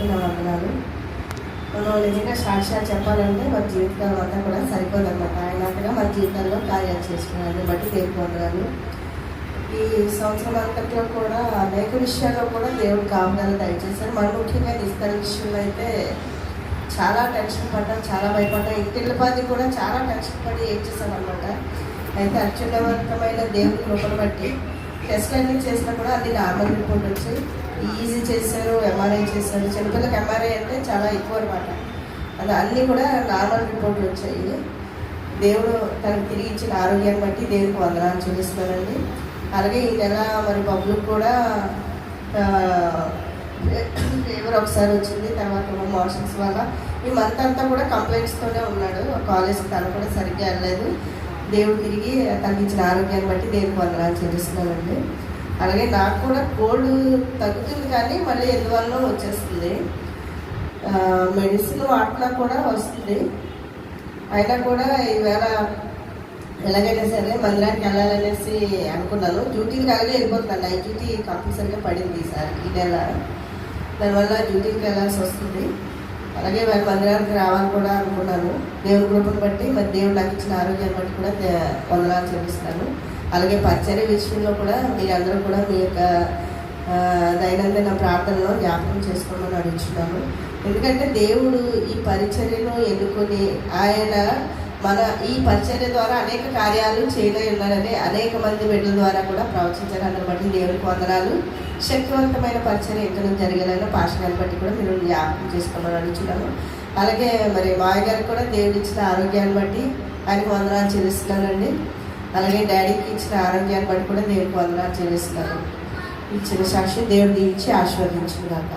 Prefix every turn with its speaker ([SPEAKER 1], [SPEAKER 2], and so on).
[SPEAKER 1] బట్టి నా వందనాలు. మనం నిజంగా సాక్ష్యాలు చెప్పాలంటే మన జీవితాలు అంతా కూడా సరిపోదన్నమాట. అయినట్టుగా మన జీవితాల్లో కార్యాలు చేసుకున్నాను బట్టి దేవుడికి వందనాలు. ఈ సంవత్సరం అంతట్లో కూడా అనేక విషయాల్లో కూడా దేవుడు కాపుదల దయచేశారు. మన ముఖ్యంగా ఇస్తారు విషయంలో అయితే చాలా టెన్షన్ పడ్డాం, చాలా భయపడ్డాం. ఇంటిల్లిపాది కూడా చాలా టెన్షన్ పడి ఏం చేశామన్నమాట. అయితే అత్యున్నతమైన దేవుడి కృపను బట్టి టెస్ట్ అన్ని చేసినా కూడా అన్ని నార్మల్ రిపోర్ట్ వచ్చి ఈజీ చేశారు, ఎంఆర్ఐ చేశారు. చిన్నపిల్లకి ఎంఆర్ఐ అంటే చాలా ఎక్కువ అనమాట. అది అన్నీ కూడా నార్మల్ రిపోర్ట్లు వచ్చాయి. దేవుడు తనకు తిరిగి ఇచ్చిన ఆరోగ్యాన్ని బట్టి దేవుడికి వందనాలు చూపిస్తున్నానండి. అలాగే ఈ నెల మరి పబ్లిక్ కూడా ఫీవర్ ఒకసారి వచ్చింది, తర్వాత మోషన్స్ వల్ల ఈ మంత్ అంతా కూడా కంప్లైంట్స్తోనే ఉన్నాడు. కాలేజ్కి తను కూడా సరిగ్గా వెళ్ళలేదు. దేవుడు తిరిగి తనకి ఇచ్చిన ఆరోగ్యాన్ని బట్టి దేవుడికి వందనాలు చెల్లిస్తున్నానండి. అలాగే నాకు కూడా కోల్డ్ తగ్గుతుంది కానీ మళ్ళీ ఎందువల్ల వచ్చేస్తుంది. మెడిసిన్ వాటిలో కూడా వస్తుంది. అయినా కూడా ఈవేళ ఎలాగైనా సరే మందిరానికి వెళ్ళాలనేసి అనుకున్నాను. డ్యూటీకి అలాగే వెళ్ళిపోతున్నాను. నైట్ డ్యూటీ కంపల్సరీగా పడింది ఈసారి ఈ నెల. దానివల్ల డ్యూటీకి వెళ్ళాల్సి వస్తుంది. అలాగే వారి మందిరానికి రావాలని కూడా అనుకున్నాను. దేవుని కృపను బట్టి మరి దేవుడు నాకు ఇచ్చిన ఆరోగ్యాన్ని బట్టి కూడా వందనాలు చెల్లిస్తున్నాను. అలాగే పరిచర్య విషయంలో కూడా మీరందరూ కూడా మీ యొక్క దైనందిన ప్రార్థనలో జ్ఞాపకం చేసుకోమని అడుగుతున్నాను. ఎందుకంటే దేవుడు ఈ పరిచర్యను ఎన్నుకొని ఆయన మన ఈ పరిచర్య ద్వారా అనేక కార్యాలు చేయగలిగి ఉన్నారని అనేక మంది బిడ్డల ద్వారా కూడా ప్రవచించారు. అందుని బట్టి దేవుడికి వందనాలు. శక్తివంతమైన పరిచర్య ఎక్కడ జరిగేలాగా పాఠశాలను బట్టి కూడా మీరు జ్ఞాపకం చేసుకోమని అడుగుతున్నాను. అలాగే మరి మాయ గారికి కూడా దేవుడు ఇచ్చిన ఆరోగ్యాన్ని బట్టి ఆయనకు వందనాలు చెల్లిస్తున్నానండి. అలాగే డాడీకి ఇచ్చిన ఆరోగ్యాన్ని బట్టి కూడా దేవుడికి వందనాలు చెల్లిస్తున్నాను. ఇచ్చిన సాక్షి దేవుడు దీవించి ఆశీర్వదించుకున్నాక.